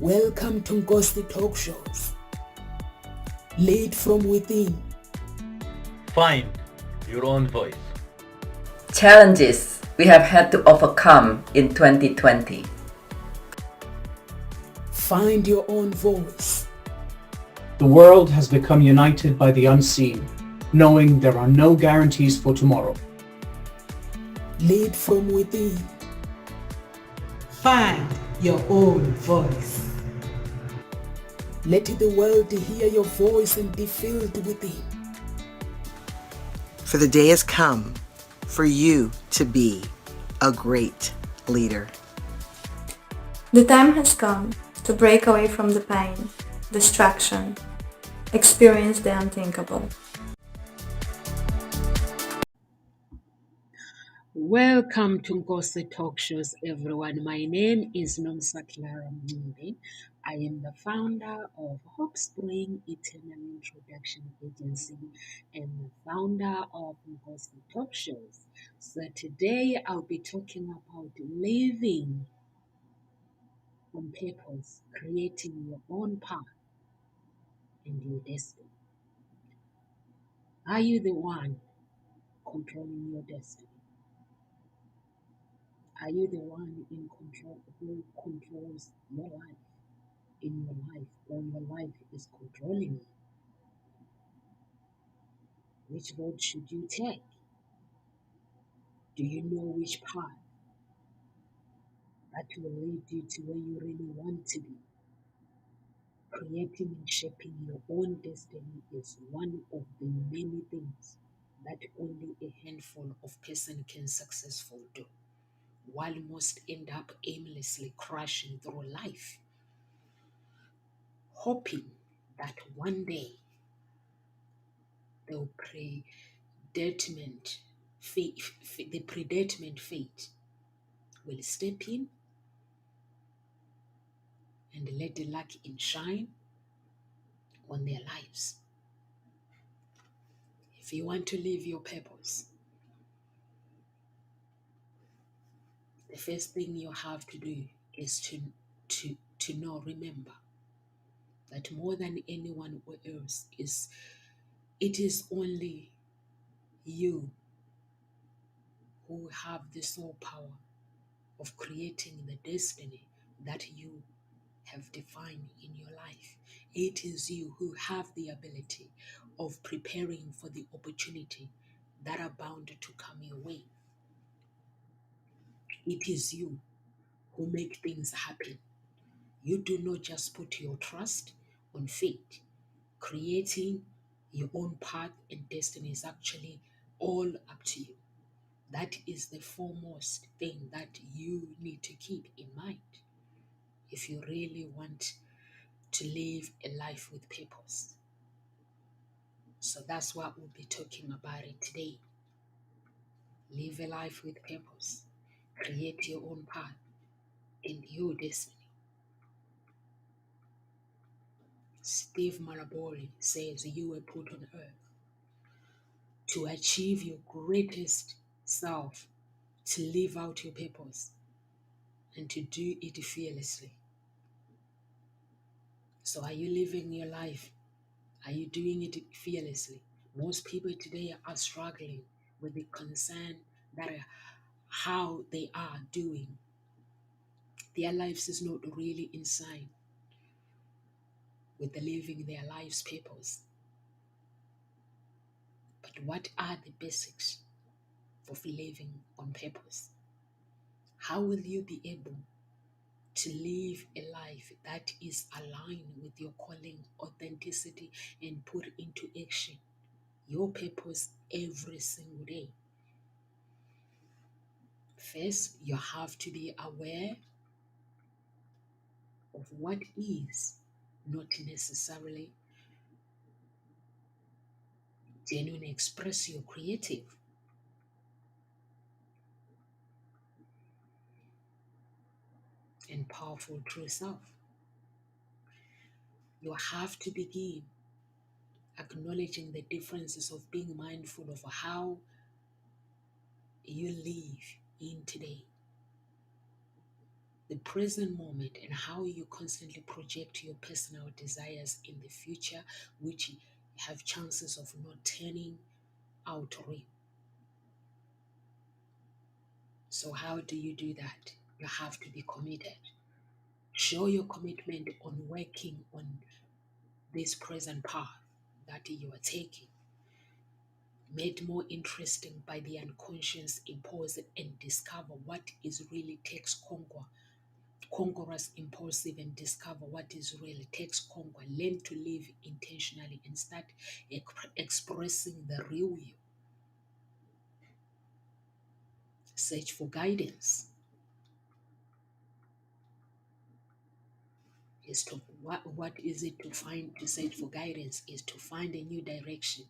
Welcome to Ngozi Talk Shows. Lead from within. Find your own voice. Challenges we have had to overcome in 2020. Find your own voice. The world has become united by the unseen, knowing there are no guarantees for tomorrow. Lead from within. Find your own voice. Let the world hear your voice and be filled within. For the day has come for you to be a great leader. The time has come to break away from the pain, distraction, experience the unthinkable. Welcome to Ngozi Talk Shows, everyone. My name is Nomsaklara Mumbe. I am the founder of Hope Spring Eternal Introduction Agency and the founder of Ngozi Talk Shows. So today I'll be talking about living on purpose, creating your own path and your destiny. Are you the one controlling your destiny? Are you the one in control who controls your life in your life, or your life is controlling you? Which road should you take? Do you know which path that will lead you to where you really want to be? Creating and shaping your own destiny is one of the many things that only a handful of person can successfully do, while most end up aimlessly crashing through life, hoping that one day the predetermined fate will step in and let the luck shine on their lives. If you want to live your purpose, the first thing you have to do is to know, remember, that more than anyone else it is only you who have the sole power of creating the destiny that you have defined in your life. It is you who have the ability of preparing for the opportunity that are bound to come your way. It is you who make things happen. You do not just put your trust on fate. Creating your own path and destiny is actually all up to you. That is the foremost thing that you need to keep in mind if you really want to live a life with purpose. So that's what we'll be talking about it today. Live a life with purpose. Create your own path and your destiny. Steve Maraboli says you were put on earth to achieve your greatest self, to live out your purpose, and to do it fearlessly. So are you living your life? Are you doing it fearlessly? Most people today are struggling with the concern that how they are doing. Their lives is not really in sign with the living their life's purpose. But what are the basics of living on purpose? How will you be able to live a life that is aligned with your calling, authenticity, and put into action your purpose every single day? First, you have to be aware of what is not necessarily genuine, express your creative. And powerful true self. You have to begin acknowledging the differences of being mindful of how you live in today. the present moment and how you constantly project your personal desires in the future, which have chances of not turning out real. So how do you do that? You have to be committed. Show your commitment on working on this present path that you are taking, made more interesting by the unconscious impulse, and discover what is really takes conquerors impulsive, and discover what is really takes conquer. Learn to live intentionally and start expressing the real you. Search for guidance. Is to what is it to find? To search for guidance is to find a new direction.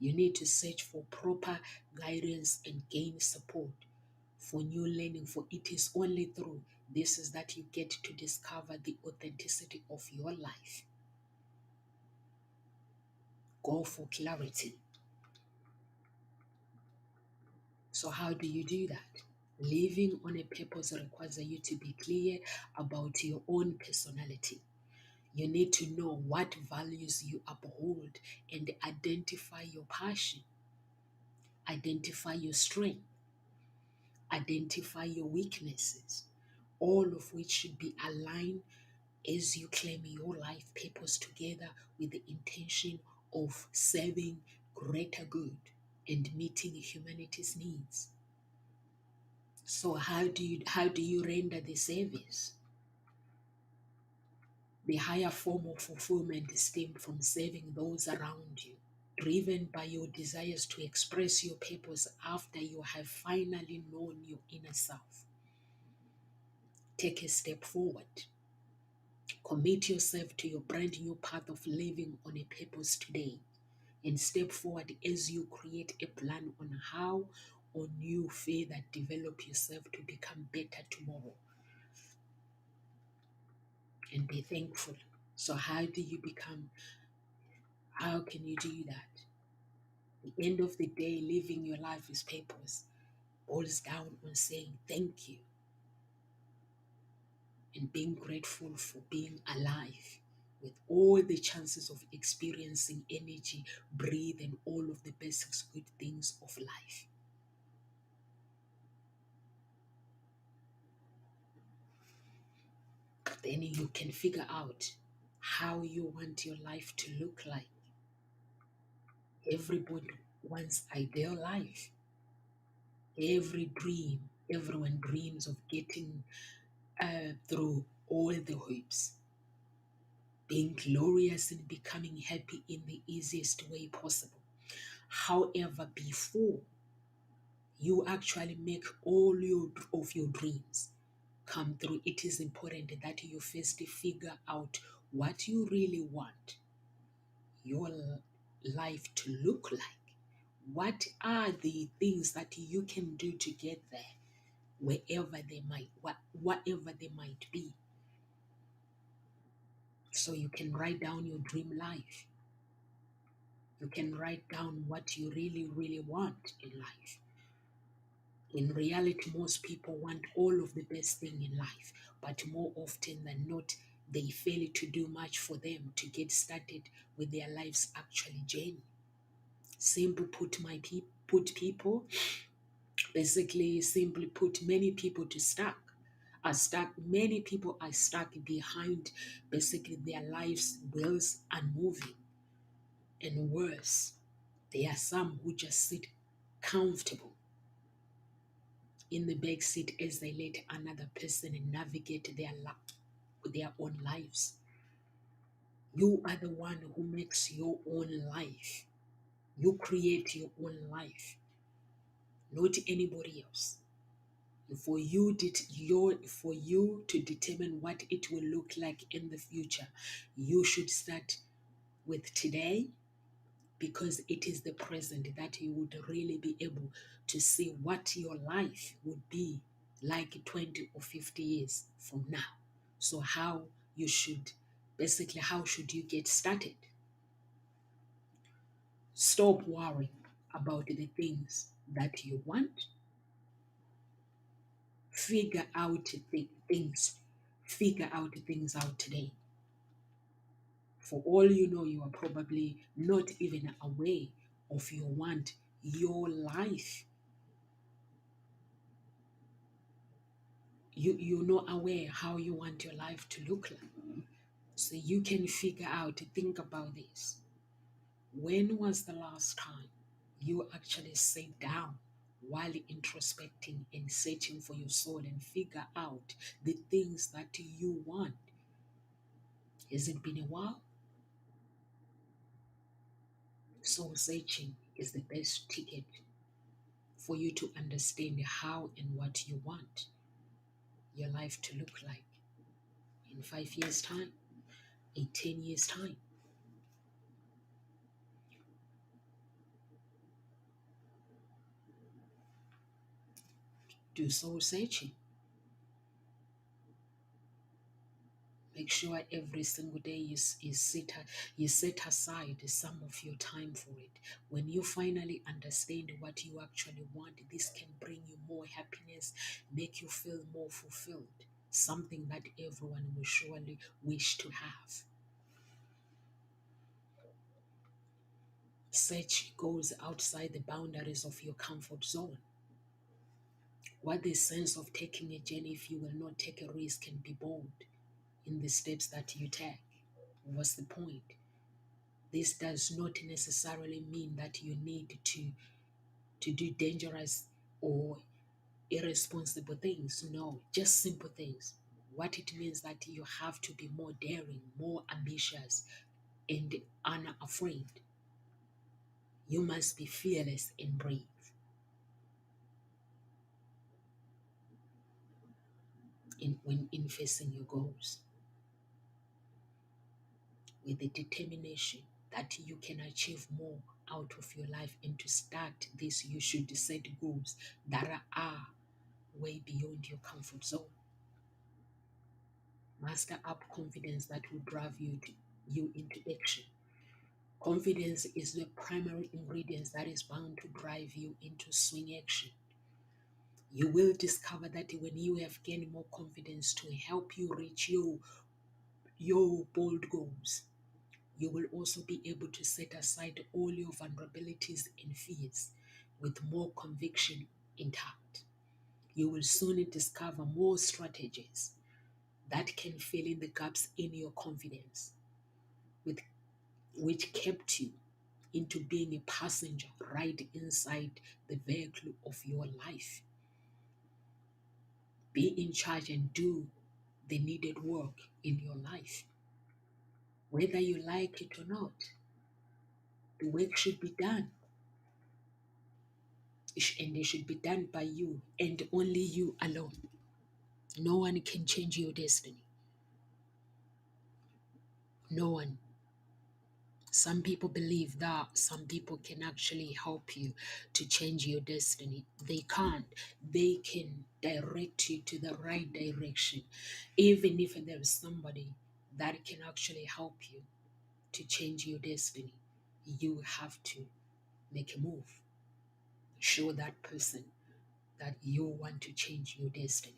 You need to search for proper guidance and gain support for new learning, for it is only through this is that you get to discover the authenticity of your life. Go for clarity. So how do you do that? Living on a purpose requires you to be clear about your own personality. You need to know what values you uphold and identify your passion, identify your strength, identify your weaknesses, all of which should be aligned as you claim your life purpose together with the intention of serving greater good and meeting humanity's needs. So how do you render the service? The higher form of fulfillment stems from serving those around you, driven by your desires to express your purpose after you have finally known your inner self. Take a step forward. Commit yourself to your brand new path of living on a purpose today, and step forward as you create a plan on how on you further develop yourself to become better tomorrow. And be thankful. So how can you do that? At the end of the day, living your life with purpose boils down on saying thank you and being grateful for being alive with all the chances of experiencing energy, breathe, and all of the basic good things of life. Then you can figure out how you want your life to look like. Everybody wants ideal life. Everyone dreams of getting through all the hoops, being glorious and becoming happy in the easiest way possible. However, before you actually make all of your dreams come through, it is important that you first figure out what you really want your life to look like. What are the things that you can do to get there, whatever they might be? So you can write down your dream life. You can write down what you really, really want in life. In reality, most people want all of the best thing in life, but more often than not, they fail to do much for them to get started with their life's actual journey. Simply put, many people many people are stuck behind basically their lives wheels unmoving. And worse, there are some who just sit comfortable in the back seat as they let another person navigate their own lives. You are the one who makes your own life. You create your own life, not anybody else. For you to determine what it will look like in the future, you should start with today, because it is the present that you would really be able to see what your life would be like 20 or 50 years from now. So how should you get started? Stop worrying about the things that you want. Figure out the things figure things out today. For all you know, you are probably not even aware of your life. You're not aware how you want your life to look like. So you can figure out, think about this. When was the last time you actually sat down while introspecting and searching for your soul and figure out the things that you want? Has it been a while? Soul searching is the best ticket for you to understand how and what you want your life to look like in 5 years' time, in 10 years' time. Do soul searching. Make sure every single day you set aside some of your time for it. When you finally understand what you actually want, this can bring you more happiness, make you feel more fulfilled, something that everyone will surely wish to have. Search goes outside the boundaries of your comfort zone. What the sense of taking a journey if you will not take a risk and be bold in the steps that you take? What's the point? This does not necessarily mean that you need to do dangerous or irresponsible things. No, just simple things. What it means that you have to be more daring, more ambitious, and unafraid. You must be fearless and brave in facing your goals, with the determination that you can achieve more out of your life. And to start this, you should set goals that are way beyond your comfort zone. Master up confidence that will drive you into action. Confidence is the primary ingredient that is bound to drive you into swing action. You will discover that when you have gained more confidence to help you reach your bold goals, you will also be able to set aside all your vulnerabilities and fears with more conviction intact. You will soon discover more strategies that can fill in the gaps in your confidence, which kept you into being a passenger right inside the vehicle of your life. Be in charge and do the needed work in your life. Whether you like it or not, the work should be done. And it should be done by you and only you alone. No one can change your destiny. No one. Some people believe that some people can actually help you to change your destiny. They can't. They can direct you to the right direction. Even if there is somebody that can actually help you to change your destiny, you have to make a move. Show that person that you want to change your destiny.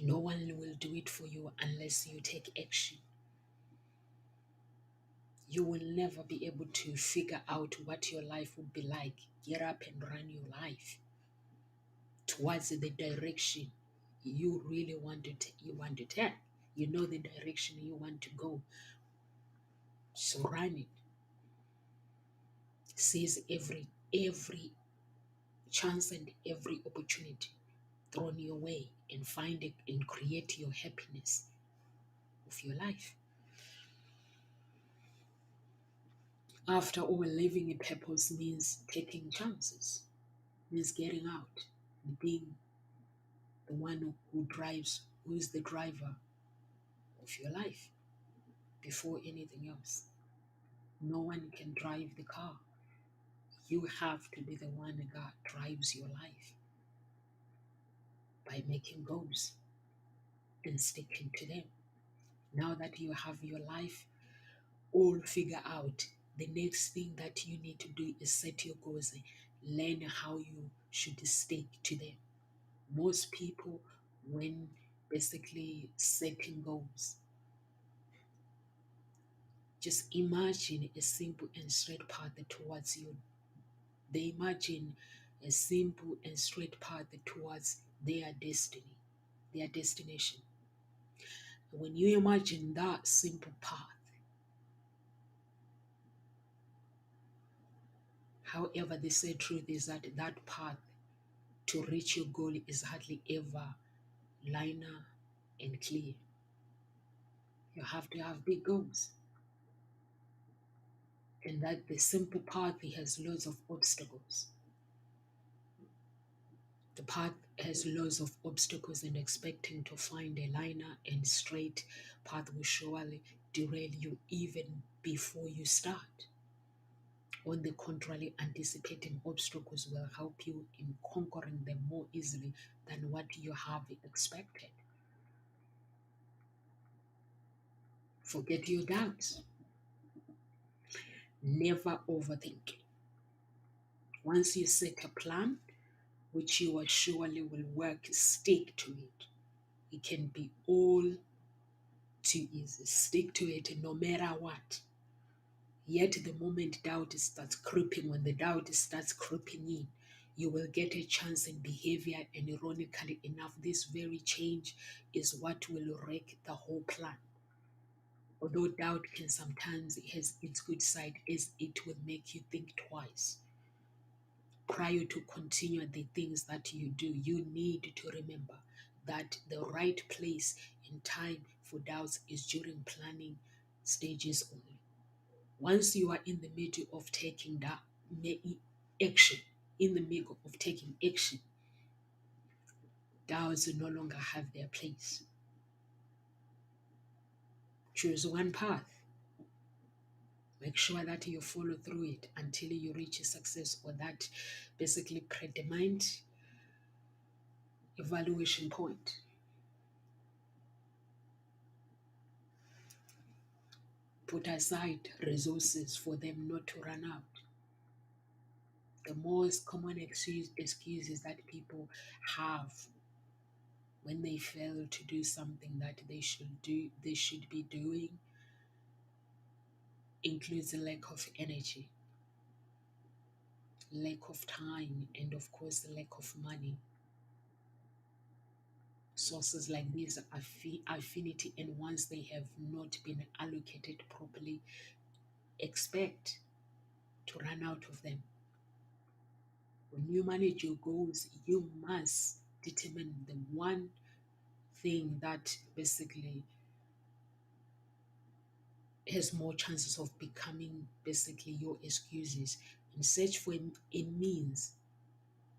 No one will do it for you unless you take action. You will never be able to figure out what your life would be like. Get up and run your life towards the direction you really want to take. You know the direction you want to go. So run it. Seize every chance and every opportunity thrown your way and find it and create your happiness of your life. After all, living a purpose means taking chances, means getting out and being the one who is the driver of your life before anything else. No one can drive the car. You have to be the one that drives your life by making goals and sticking to them. Now that you have your life all figured out, the next thing that you need to do is set your goals and learn how you should stick to them. Most people, when basically setting goals. Just imagine a simple and straight path towards you. They imagine a simple and straight path towards their destiny, their destination. When you imagine that simple path, however, the sad truth is that that path to reach your goal is hardly ever linear and clear. You have to have big goals. And that the simple path has loads of obstacles. The path has loads of obstacles, and expecting to find a linear and straight path will surely derail you even before you start. On the contrary, anticipating obstacles will help you in conquering them more easily than what you have expected. Forget your doubts. Never overthink. Once you set a plan, which you are surely will work, stick to it. It can be all too easy. Stick to it no matter what. Yet the moment doubt starts creeping, when the doubt starts creeping in, you will get a chance in behavior, and ironically enough, this very change is what will wreck the whole plan. Although doubt can sometimes has its good side, as it will make you think twice. Prior to continue the things that you do, you need to remember that the right place and time for doubts is during planning stages only. Once you are in the middle of taking that action, in the middle of taking action, doubts no longer have their place. Choose one path. Make sure that you follow through it until you reach success, or that basically predetermined evaluation point. Put aside resources for them not to run out. The most common excuses that people have when they fail to do something that they should be doing includes a lack of energy, lack of time, and of course the lack of money. Sources like these are affinity, and once they have not been allocated properly, expect to run out of them. When you manage your goals, you must determine the one thing that basically has more chances of becoming basically your excuses, and search for a means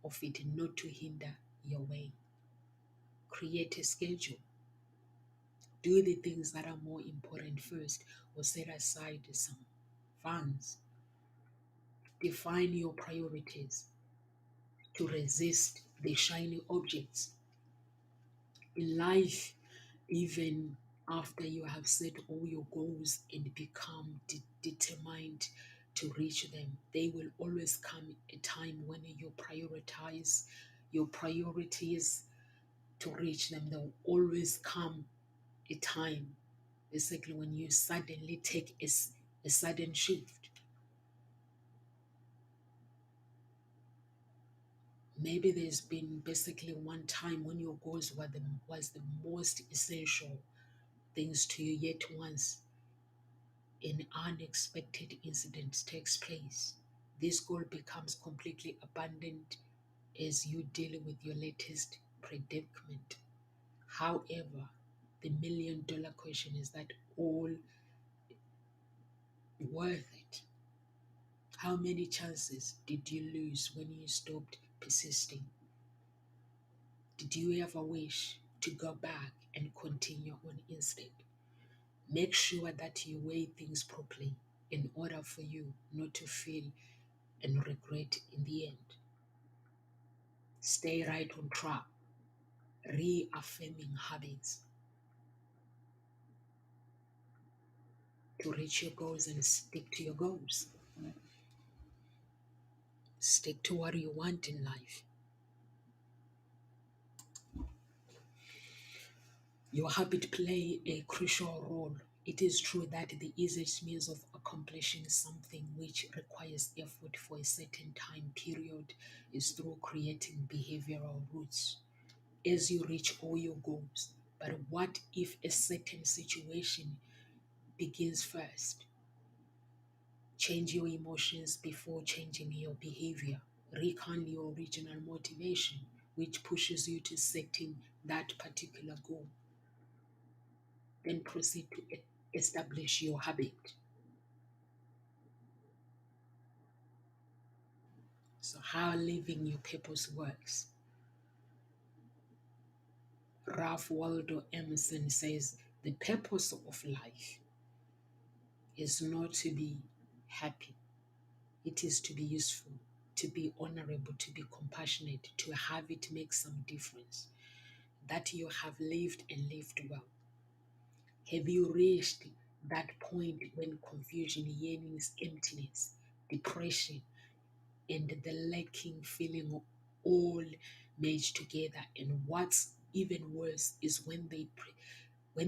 of it not to hinder your way. Create a schedule. Do the things that are more important first, or set aside some funds. Define your priorities to resist the shiny objects. In life, even after you have set all your goals and become determined to reach them, there will always come a time when you prioritize your priorities to reach them. There will always come a time, basically, when you suddenly take a sudden shift. Maybe there's been basically one time when your goals was the most essential things to you, yet once an unexpected incident takes place, this goal becomes completely abandoned as you deal with your latest predicament. However, the $1,000,000 question is that all worth it? How many chances did you lose when you stopped persisting? Did you ever wish to go back and continue on instead? Make sure that you weigh things properly in order for you not to feel and regret in the end. Stay right on track, reaffirming habits to reach your goals, and stick to your goals. Stick to what you want in life. Your habit play a crucial role. It is true that the easiest means of accomplishing something which requires effort for a certain time period is through creating behavioral roots as you reach all your goals. But what if a certain situation begins first? Change your emotions before changing your behavior. Recon your original motivation, which pushes you to setting that particular goal. Then proceed to establish your habit. So, how living your purpose works. Ralph Waldo Emerson says the purpose of life is not to be happy, it is to be useful, to be honorable, to be compassionate, to have it make some difference, that you have lived and lived well. Have you reached that point when confusion, yearnings, emptiness, depression, and the lacking feeling all merge together? And what's even worse is when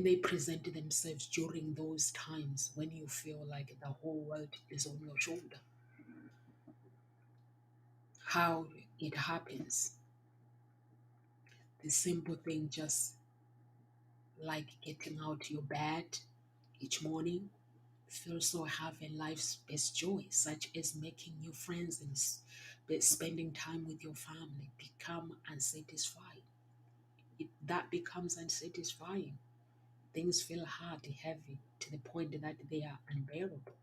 they present themselves during those times when you feel like the whole world is on your shoulder. How it happens. The simple thing, just like getting out your bed each morning, feel so having life's best joy, such as making new friends and spending time with your family, become unsatisfied. That becomes unsatisfying. Things feel hard, heavy, to the point that they are unbearable.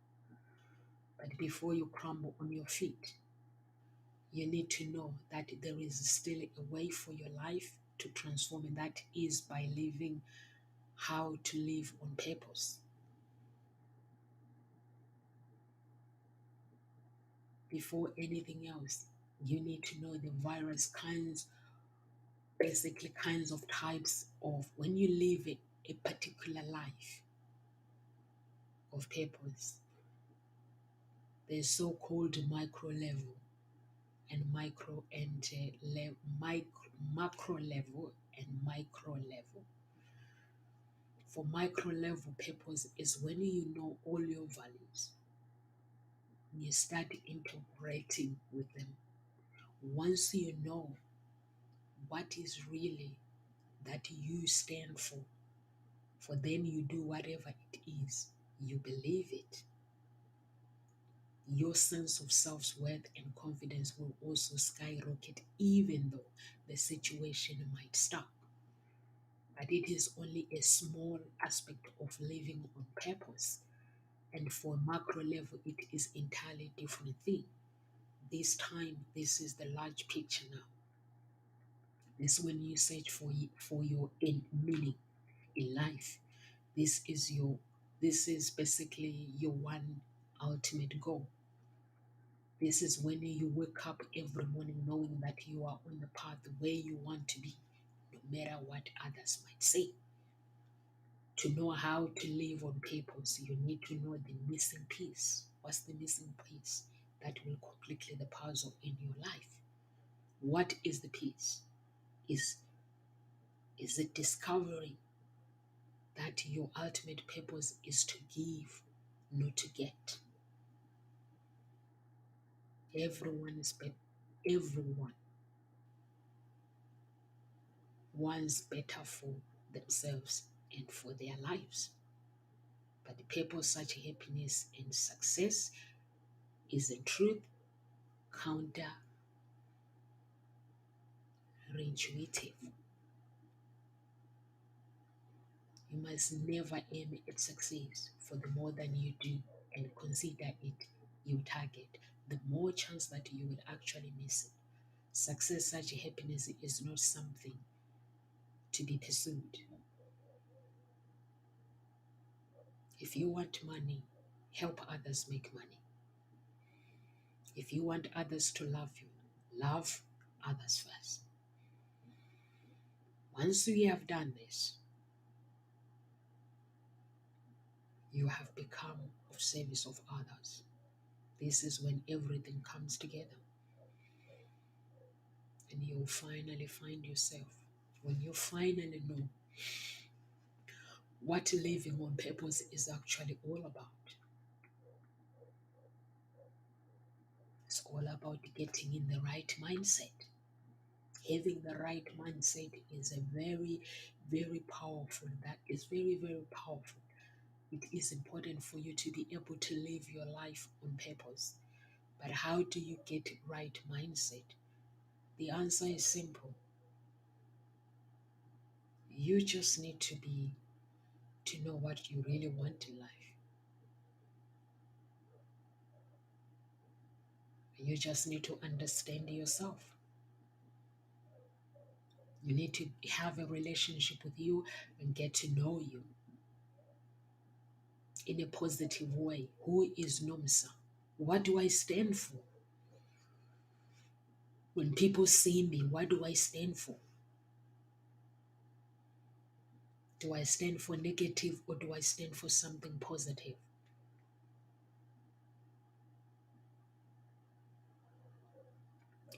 But before you crumble on your feet, you need to know that there is still a way for your life to transform, and that is by living how to live on purpose. Before anything else, you need to know the various kinds, basically kinds of types of when you live a particular life of purpose. There's so-called micro level and macro level and micro level. For micro level purpose is when you know all your values and you start integrating with them. Once you know what is really that you stand for then you do whatever it is, you believe it. Your sense of self-worth and confidence will also skyrocket even though the situation might stop. But it is only a small aspect of living on purpose. And for macro level, it is entirely different thing. This time, this is the large picture now. This when you search for your meaning in life. This is basically your one ultimate goal. This is when you wake up every morning knowing that you are on the path where you want to be, no matter what others might say. To know how to live on purpose, you need to know the missing piece. What's the missing piece that will complete the puzzle in your life? What is the piece? Is it discovering that your ultimate purpose is to give, not to get? Everyone wants better for themselves and for their lives. But the purpose, such happiness and success, is in truth counterintuitive. You must never aim at success for the more than you do and consider it your target, the more chance that you will actually miss it. Success, such happiness, is not something to be pursued. If you want money, help others make money. If you want others to love you, love others first. Once you have done this, you have become of service of others. This is when everything comes together. And you'll finally find yourself. When you finally know what living on purpose is actually all about. It's all about getting in the right mindset. Having the right mindset is a very, very powerful. That is very, very powerful. It is important for you to be able to live your life on purpose. But how do you get right mindset? The answer is simple. You just need to know what you really want in life. You just need to understand yourself. You need to have a relationship with you and get to know you in a positive way. Who is Nomsa? What do I stand for? When people see me, what do I stand for? Do I stand for negative or do I stand for something positive?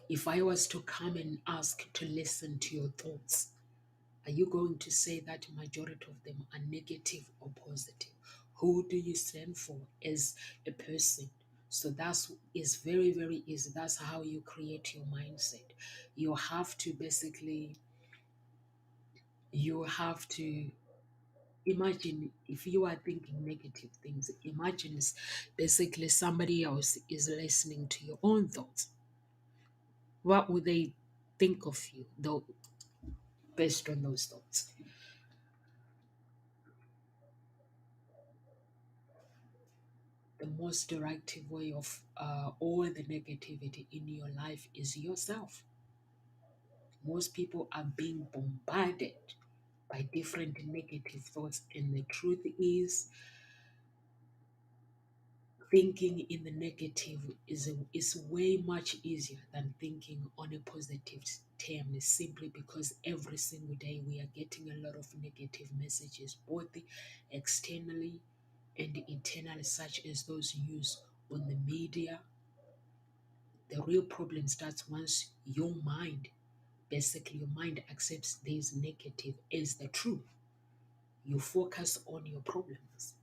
If I was to come and ask to listen to your thoughts, are you going to say that majority of them are negative or positive? Who do you stand for as a person? So that is very, very easy. That's how you create your mindset. You have to imagine if you are thinking negative things, imagine basically somebody else is listening to your own thoughts. What would they think of you though based on those thoughts? The most directive way of all the negativity in your life is yourself. Most people are being bombarded by different negative thoughts, and the truth is, thinking in the negative is way much easier than thinking on a positive term, simply because every single day we are getting a lot of negative messages, both externally and internally, such as those used on the media. The real problem starts once your mind accepts this negative as the truth. You focus on your problems.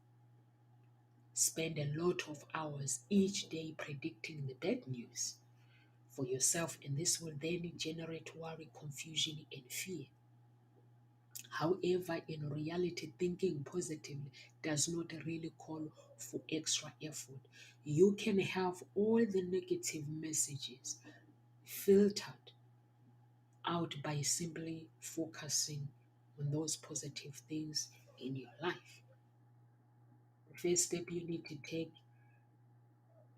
Spend a lot of hours each day predicting the bad news for yourself, and this will then generate worry, confusion, and fear. However, in reality, thinking positively does not really call for extra effort. You can have all the negative messages filtered out by simply focusing on those positive things in your life. The first step you need to take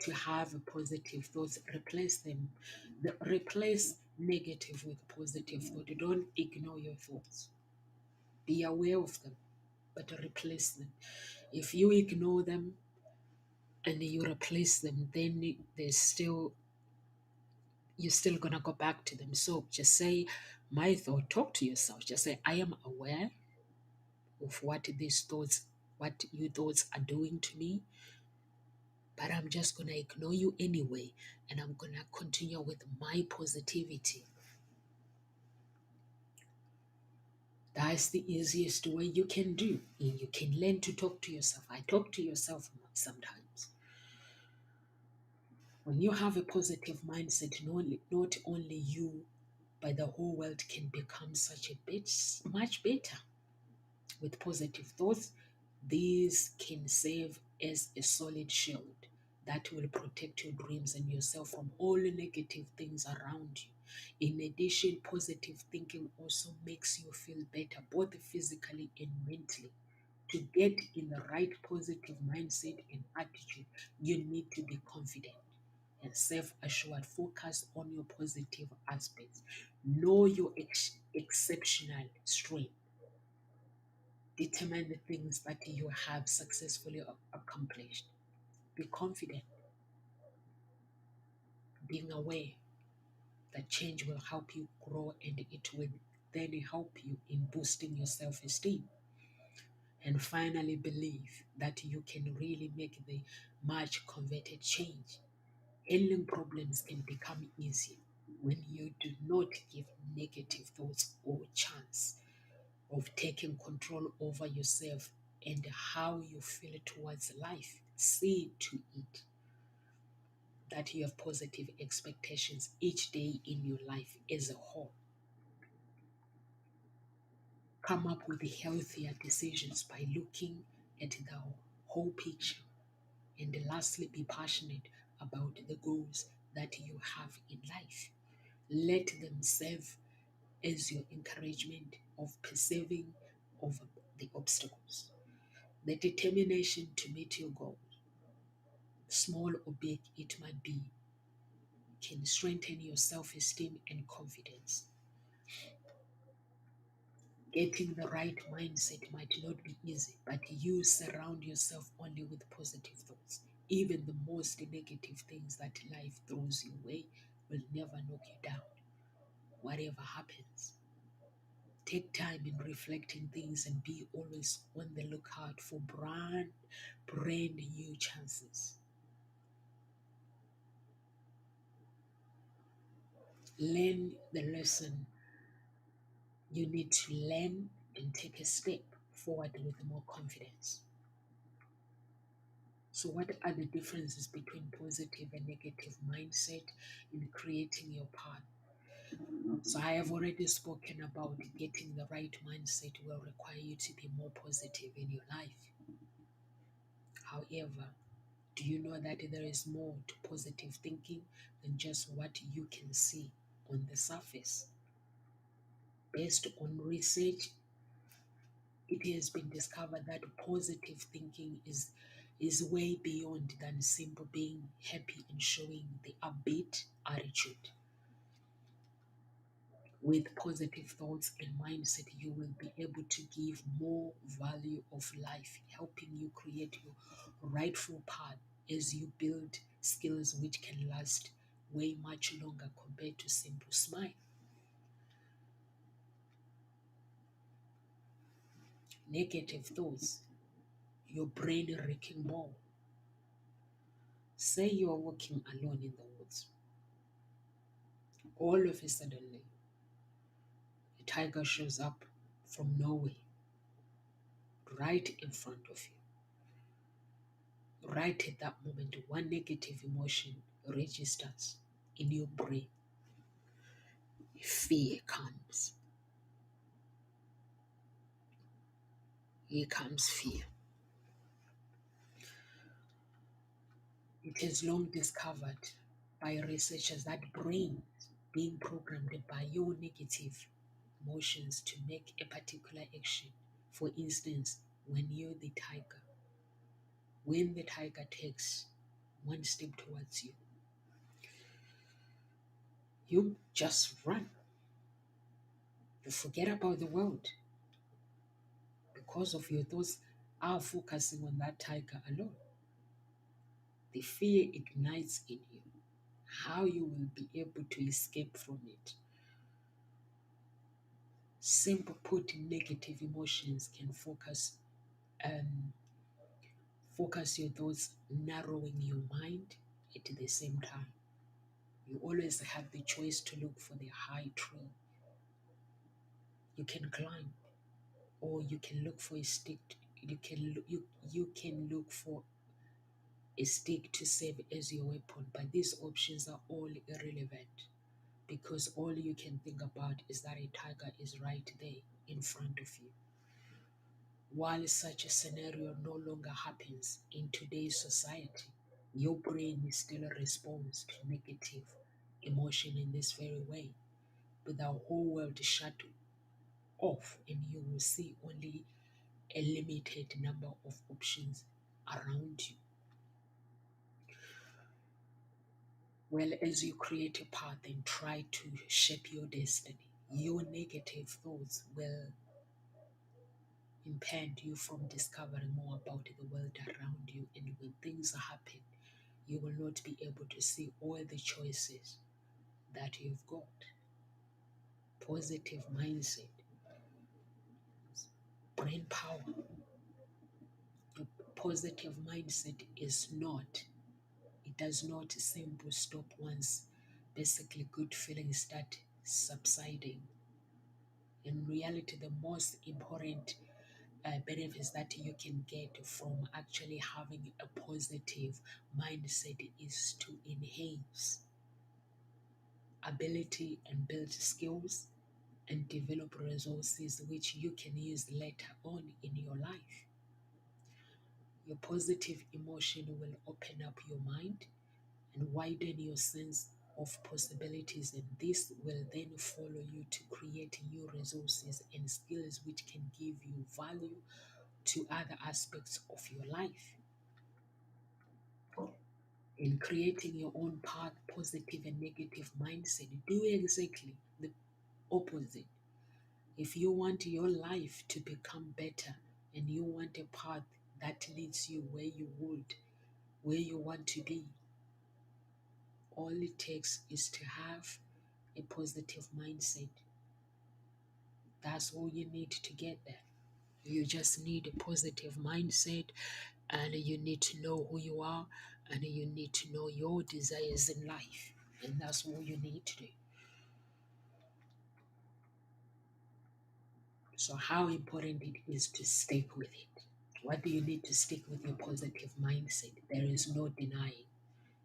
to have positive thoughts, replace negative with positive thought. Don't ignore your thoughts. Be aware of them, but replace them. If you ignore them and you replace them, then you're still gonna go back to them. So just say, my thought, talk to yourself. Just say, I am aware of what your thoughts are doing to me, but I'm just gonna ignore you anyway, and I'm gonna continue with my positivity. That's the easiest way you can do. You can learn to talk to yourself. I talk to yourself sometimes. When you have a positive mindset, not only you, but the whole world can become much better. With positive thoughts, these can serve as a solid shield that will protect your dreams and yourself from all the negative things around you. In addition, positive thinking also makes you feel better, both physically and mentally. To get in the right positive mindset and attitude, you need to be confident and self-assured. Focus on your positive aspects. Know your exceptional strength. Determine the things that you have successfully accomplished. Be confident, being aware that change will help you grow, and it will then help you in boosting your self-esteem. And finally, believe that you can really make the much coveted change. Handling problems can become easier when you do not give negative thoughts or chance. of taking control over yourself and how you feel towards life. See to it that you have positive expectations each day in your life as a whole. Come up with healthier decisions by looking at the whole picture. And lastly, be passionate about the goals that you have in life. Let them serve as your encouragement of persevering over the obstacles. The determination to meet your goal, small or big it might be, can strengthen your self-esteem and confidence. Getting the right mindset might not be easy, but you surround yourself only with positive thoughts. Even the most negative things that life throws your way will never knock you down. Whatever happens, take time in reflecting things and be always on the lookout for brand new chances. Learn the lesson you need to learn and take a step forward with more confidence. So what are the differences between positive and negative mindset in creating your path? So I have already spoken about getting the right mindset will require you to be more positive in your life. However, do you know that there is more to positive thinking than just what you can see on the surface? Based on research, it has been discovered that positive thinking is way beyond than simple being happy and showing the upbeat attitude. With positive thoughts and mindset, you will be able to give more value of life, helping you create your rightful path as you build skills which can last way much longer compared to simple smile. Negative thoughts, your brain wrecking ball. Say you are walking alone in the woods. All of a sudden, a tiger shows up from nowhere, right in front of you. Right at that moment, one negative emotion registers in your brain. Fear comes. Here comes fear. It is long discovered by researchers that brains being programmed by your negative emotions to make a particular action. For instance, when the tiger takes one step towards you, you just run. You forget about the world because of your thoughts are focusing on that tiger alone. The fear ignites in you how you will be able to escape from it. Simple put, negative emotions can focus your thoughts, narrowing your mind at the same time. You always have the choice to look for the high tree you can climb, or you can look for a stick. You can look for a stick to serve as your weapon, but these options are all irrelevant because all you can think about is that a tiger is right there in front of you. While such a scenario no longer happens in today's society, your brain still responds to negative emotion in this very way, with the whole world shut off, and you will see only a limited number of options around you. Well, as you create a path and try to shape your destiny, your negative thoughts will impede you from discovering more about the world around you. And when things happen, you will not be able to see all the choices that you've got. Positive mindset, brain power. Your positive mindset it does not simply stop once basically good feelings start subsiding. In reality, the most important benefits that you can get from actually having a positive mindset is to enhance ability and build skills and develop resources which you can use later on in your life. Your positive emotion will open up your mind and widen your sense of possibilities, and this will then follow you to create new resources and skills which can give you value to other aspects of your life. In creating your own path, positive and negative mindset, do exactly the opposite. If you want your life to become better and you want a path that leads you where you want to be, all it takes is to have a positive mindset. That's all you need to get there. You just need a positive mindset, and you need to know who you are, and you need to know your desires in life. And that's all you need to do. So, how important it is to stick with it. What do you need to stick with your positive mindset? There is no denying.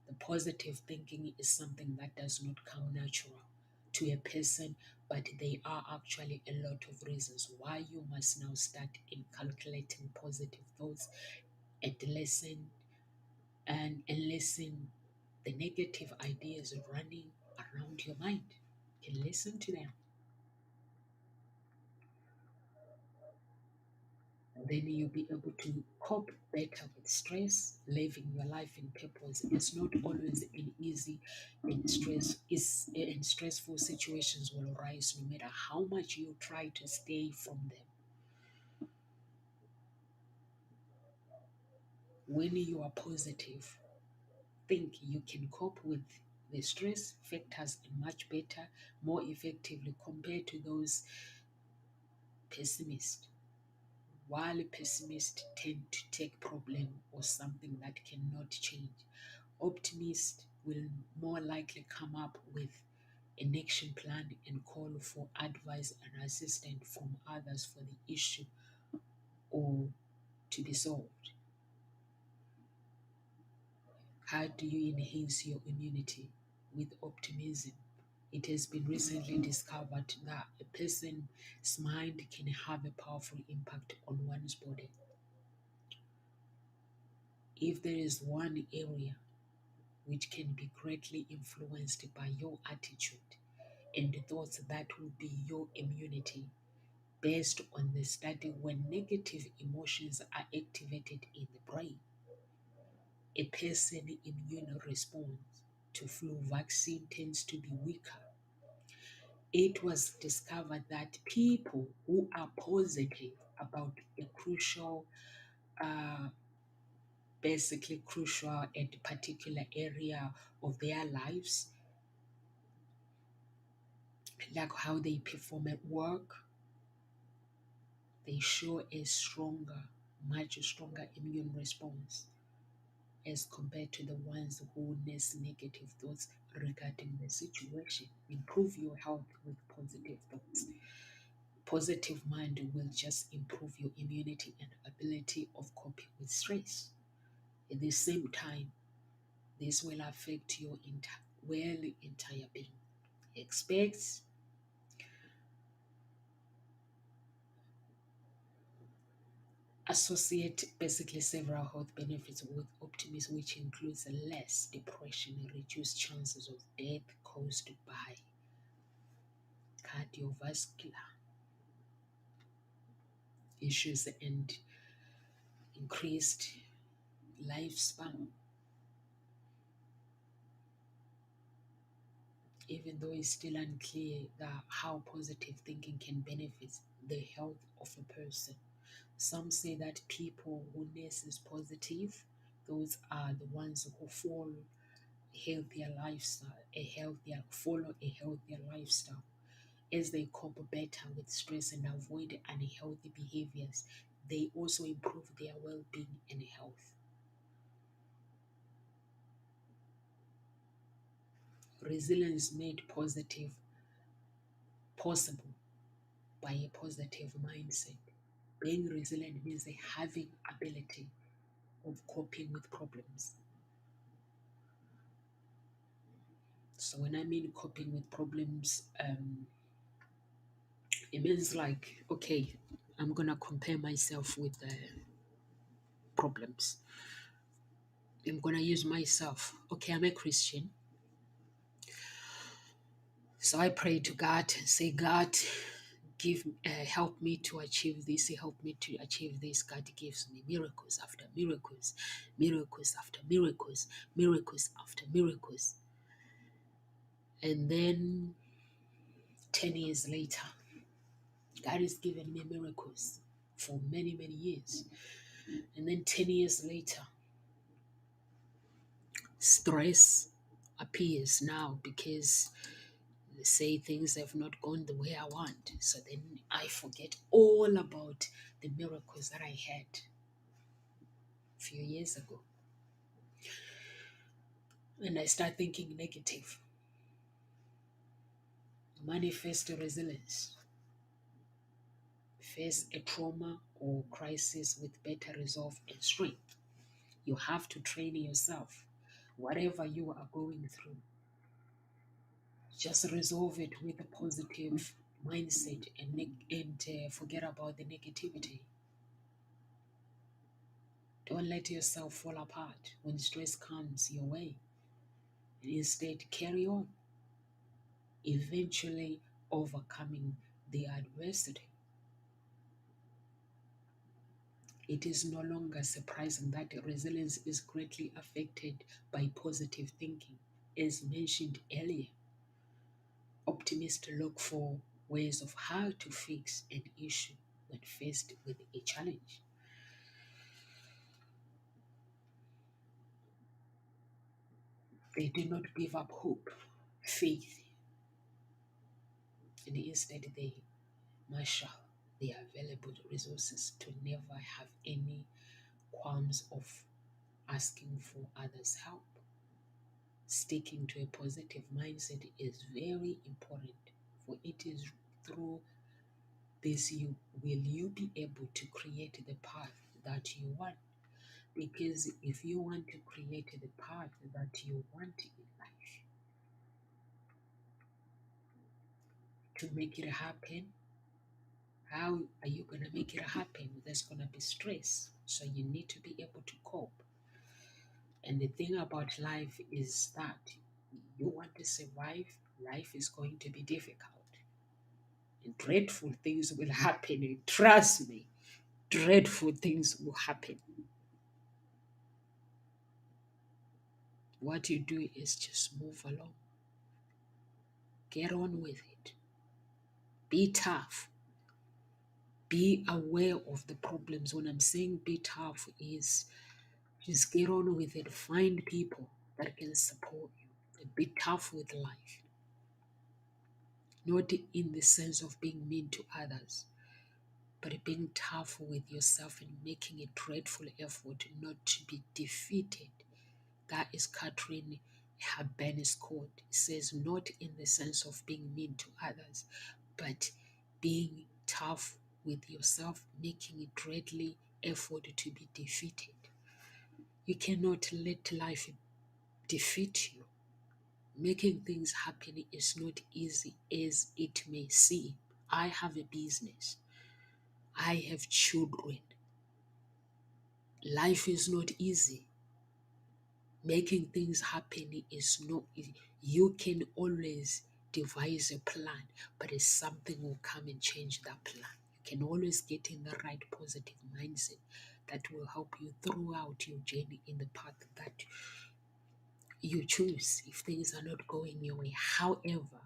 The positive thinking is something that does not come natural to a person, but there are actually a lot of reasons why you must now start inculcating positive thoughts and lessen the negative ideas running around your mind. You can listen to them. And then you'll be able to cope better with stress, living your life in purpose. It's not always an easy and stressful situations will arise no matter how much you try to stay from them. When you are positive, think you can cope with the stress factors much better, more effectively compared to those pessimists. While pessimists tend to take problem or something that cannot change, optimists will more likely come up with an action plan and call for advice and assistance from others for the issue or to be solved. How do you enhance your immunity? With optimism. It has been recently discovered that a person's mind can have a powerful impact on one's body. If there is one area which can be greatly influenced by your attitude and the thoughts, that will be your immunity. Based on the study, when negative emotions are activated in the brain, a person's immune response to flu vaccine tends to be weaker. It was discovered that people who are positive about a crucial and particular area of their lives, like how they perform at work, they show a much stronger immune response as compared to the ones who nest negative thoughts regarding the situation. Improve your health with positive thoughts. Positive mind will just improve your immunity and ability of coping with stress. At the same time, this will affect your entire being. Expect associate basically several health benefits with optimism, which includes less depression and reduced chances of death caused by cardiovascular issues and increased lifespan. Even though it's still unclear how positive thinking can benefit the health of a person, some say that people who nurse positive, those are the ones who follow a healthier lifestyle. As they cope better with stress and avoid unhealthy behaviors, they also improve their well-being and health. Resilience made positive possible by a positive mindset. Being resilient means having ability of coping with problems. So when I mean coping with problems, it means like, okay, I'm gonna compare myself with problems. I'm gonna use myself. Okay, I'm a Christian. So I pray to God, say, God, help me to achieve this. Help me to achieve this. God gives me miracles after miracles, miracles after miracles, miracles after miracles. And then 10 years later, God has given me miracles for many, many years. And then 10 years later, stress appears now because they say things have not gone the way I want. So then I forget all about the miracles that I had a few years ago. And I start thinking negative. Manifest resilience. Face a trauma or crisis with better resolve and strength. You have to train yourself. Whatever you are going through, just resolve it with a positive mindset and forget about the negativity. Don't let yourself fall apart when stress comes your way. Instead, carry on, eventually overcoming the adversity. It is no longer surprising that resilience is greatly affected by positive thinking. As mentioned earlier, optimists look for ways of how to fix an issue when faced with a challenge. They do not give up hope, faith, and instead they marshal the available resources to never have any qualms of asking for others' help. Sticking to a positive mindset is very important, for it is through this you be able to create the path that you want. Because if you want to create the path that you want in life, to make it happen, how are you going to make it happen? There's going to be stress. So you need to be able to cope. And the thing about life is that you want to survive, life is going to be difficult. And dreadful things will happen. And trust me, dreadful things will happen. What you do is just move along. Get on with it. Be tough. Be aware of the problems. When I'm saying be tough is just get on with it. Find people that can support you. And be tough with life. Not in the sense of being mean to others, but being tough with yourself and making a dreadful effort not to be defeated. That is Catherine Habermas' quote. It says, not in the sense of being mean to others, but being tough with yourself, making a dreadful effort to be defeated. You cannot let life defeat you. Making things happen is not easy as it may seem. I have a business. I have children. Life is not easy. Making things happen is not easy. You can always devise a plan, but something will come and change that plan. You can always get in the right positive mindset that will help you throughout your journey in the path that you choose if things are not going your way. However,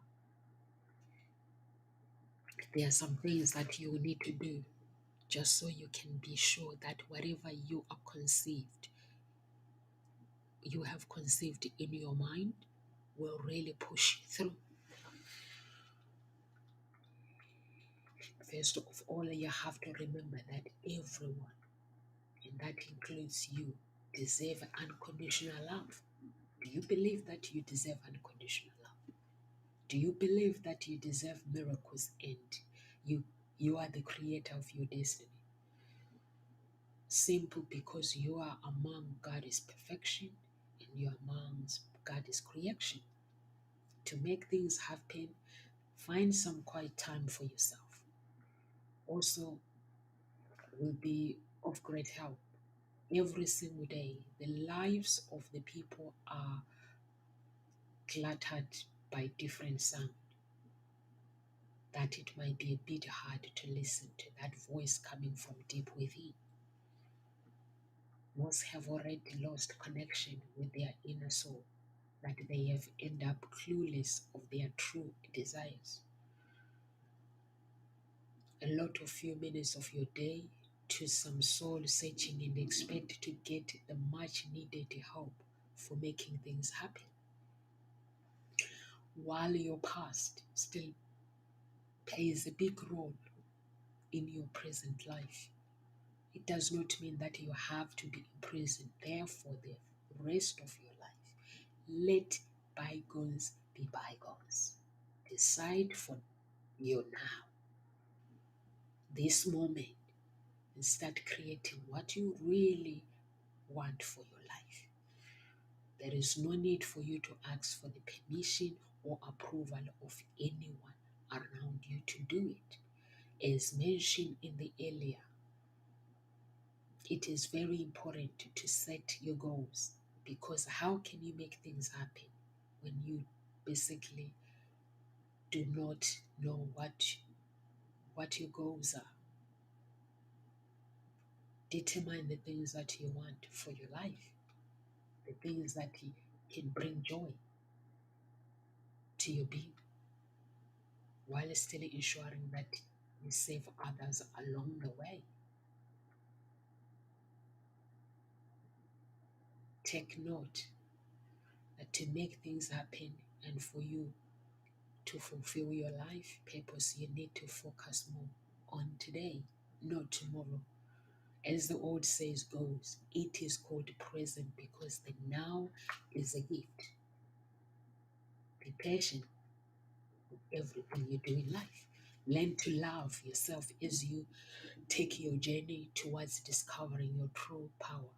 there are some things that you need to do just so you can be sure that whatever you have conceived in your mind will really push you through. First of all, you have to remember that everyone, and that includes you, deserve unconditional love. Do you believe that you deserve unconditional love? Do you believe that you deserve miracles and you You are the creator of your destiny. Simple, because you are among God's perfection and you are amongst God's creation. To make things happen, find some quiet time for yourself. Also, will be of great help. Every single day, the lives of the people are cluttered by different sound, that it might be a bit hard to listen to that voice coming from deep within. Most have already lost connection with their inner soul, that they have ended up clueless of their true desires. A lot of few minutes of your day to some soul searching and expect to get the much needed help for making things happen, while your past still plays a big role in your present life. It does not mean that you have to be in prison there for the rest of your life. Let bygones be bygones. Decide for you now, this moment, and start creating what you really want for your life. There is no need for you to ask for the permission or approval of anyone around you to do it. As mentioned in the earlier, it is very important to set your goals, because how can you make things happen when you basically do not know what your goals are? Determine the things that you want for your life, the things that can bring joy to your being, while still ensuring that you save others along the way. Take note that to make things happen and for you to fulfill your life purpose, you need to focus more on today, not tomorrow. As the old says goes, it is called present because the now is a gift. Be patient with everything you do in life. Learn to love yourself as you take your journey towards discovering your true power.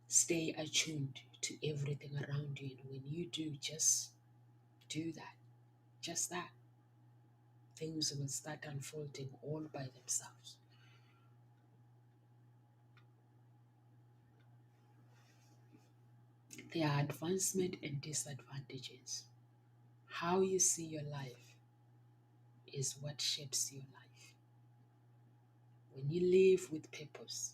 Stay attuned to everything around you, and when you do, just do that. Just that. Things will start unfolding all by themselves. There are advancement and disadvantages. How you see your life is what shapes your life. When you live with purpose,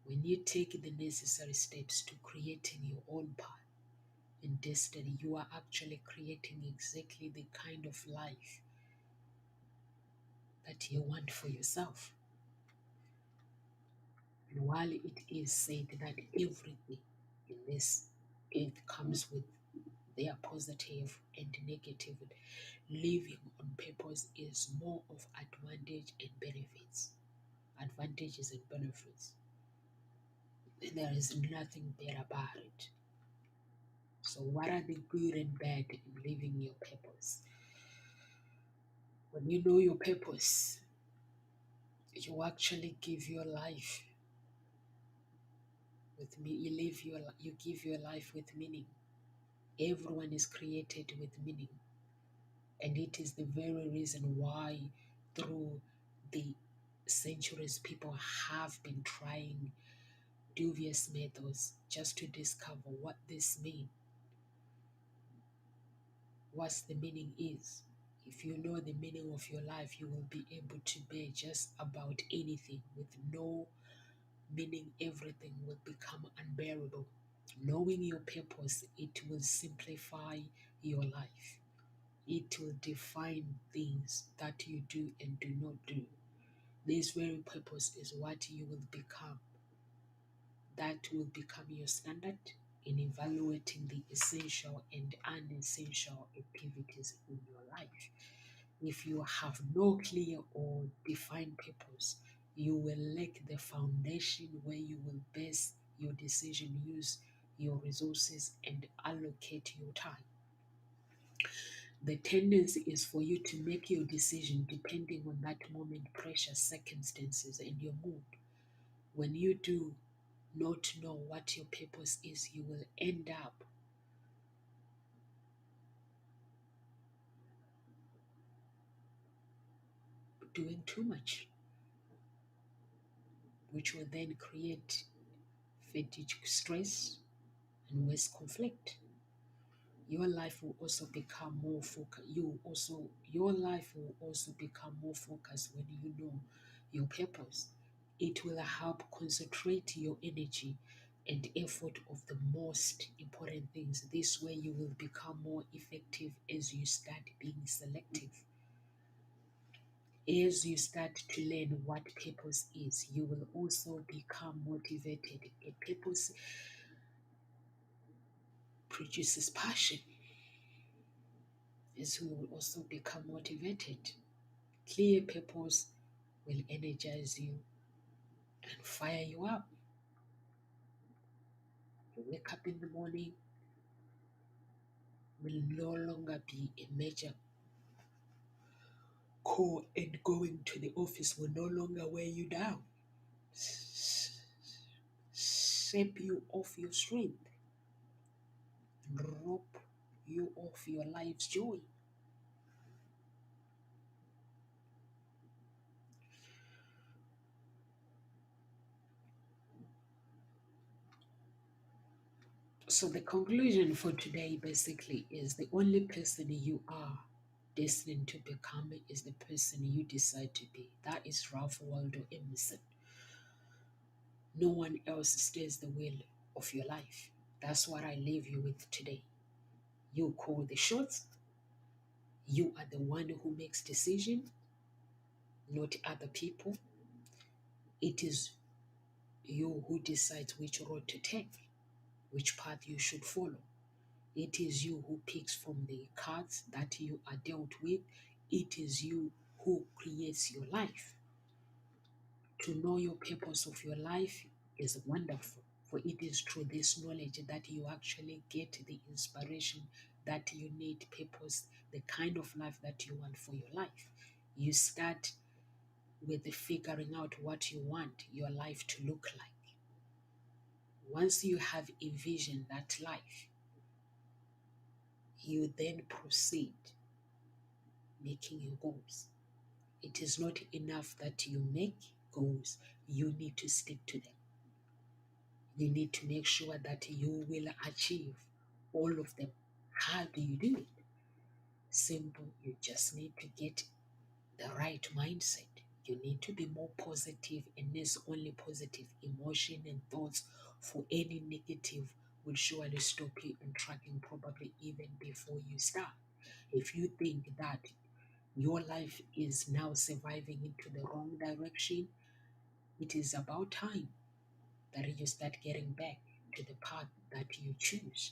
when you take the necessary steps to creating your own path and destiny, you are actually creating exactly the kind of life that you want for yourself. And while it is said that everything in this earth comes with their positive and negative, living on purpose is more of advantage and benefits. Advantages and benefits. And there is nothing bad about it. So what are the good and bad in living your purpose? When you know your purpose, you actually give your life with me. You give your life with meaning. Everyone is created with meaning. And it is the very reason why through the centuries people have been trying dubious methods just to discover what this means, what the meaning is. If you know the meaning of your life, you will be able to bear just about anything. With no meaning, everything will become unbearable. Knowing your purpose, it will simplify your life. It will define things that you do and do not do. This very purpose is what you will become. That will become your standard in evaluating the essential and unessential activities in your life. If you have no clear or defined purpose, you will lack the foundation where you will base your decision, use your resources, and allocate your time. The tendency is for you to make your decision depending on that moment, pressure, circumstances, and your mood. When you do not know what your purpose is, you will end up doing too much, which will then create fatigue, stress, and worse, conflict. Your life will also become more focused. Your life will also become more focused when you know your purpose. It will help concentrate your energy and effort of the most important things. This way you will become more effective as you start being selective. As you start to learn what purpose is, you will also become motivated. A purpose produces passion, as you will also become motivated. Clear purpose will energize you and fire you up. You wake up in the morning will no longer be a major core, and going to the office will no longer weigh you down, sap you of your strength, and rob you of your life's joy. So the conclusion for today basically is the only person you are destined to become is the person you decide to be. That is Ralph Waldo Emerson. No one else steers the wheel of your life. That's what I leave you with today. You call the shots. You are the one who makes decisions, not other people. It is you who decides which road to take, which path you should follow. It is you who picks from the cards that you are dealt with. It is you who creates your life. To know your purpose of your life is wonderful, for it is through this knowledge that you actually get the inspiration that you need, purpose, the kind of life that you want for your life. You start with the figuring out what you want your life to look like. Once you have envisioned that life, you then proceed making your goals. It is not enough that you make goals, you need to stick to them. You need to make sure that you will achieve all of them. How do you do it? Simple, you just need to get the right mindset. You need to be more positive, and there's only positive emotion and thoughts. For any negative will surely stop you in tracking, probably even before you start. If you think that your life is now surviving into the wrong direction, it is about time that you start getting back to the path that you choose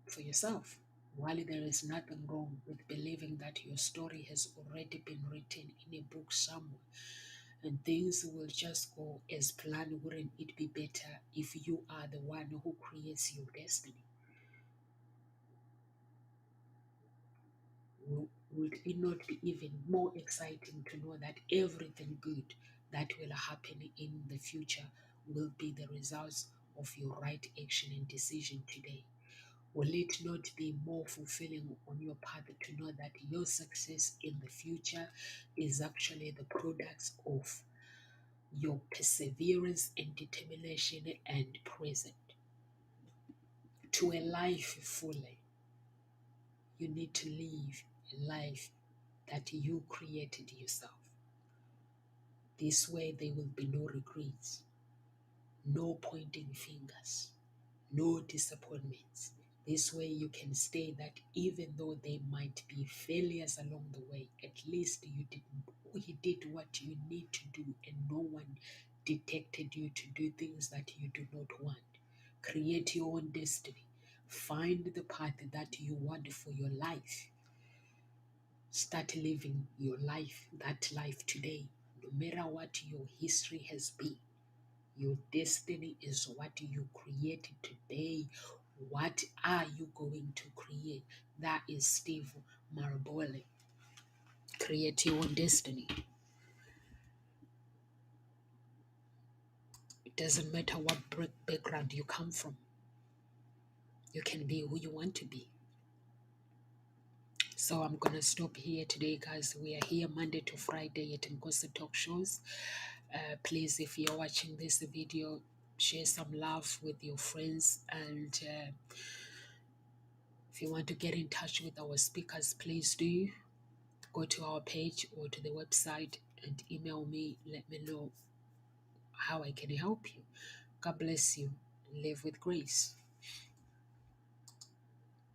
for yourself. While there is nothing wrong with believing that your story has already been written in a book somewhere and things will just go as planned, wouldn't it be better if you are the one who creates your destiny? Would it not be even more exciting to know that everything good that will happen in the future will be the results of your right action and decision today? Will it not be more fulfilling on your path to know that your success in the future is actually the products of your perseverance and determination and present? To a life fully, you need to live a life that you created yourself. This way, there will be no regrets, no pointing fingers, no disappointments. This way, you can say that even though there might be failures along the way, at least you did what you need to do, and no one detected you to do things that you do not want. Create your own destiny. Find the path that you want for your life. Start living your life, that life today. No matter what your history has been, your destiny is what you created today What are you going to create? That is Steve Maraboli. Create your own destiny. It doesn't matter what background you come from. You can be who you want to be. So I'm going to stop here today, guys. We are here Monday to Friday at Ngozi Talk Shows. Please, if you're watching this video, share some love with your friends. And if you want to get in touch with our speakers, please do go to our page or to the website and email me. Let me know how I can help you. God bless you. Live with grace.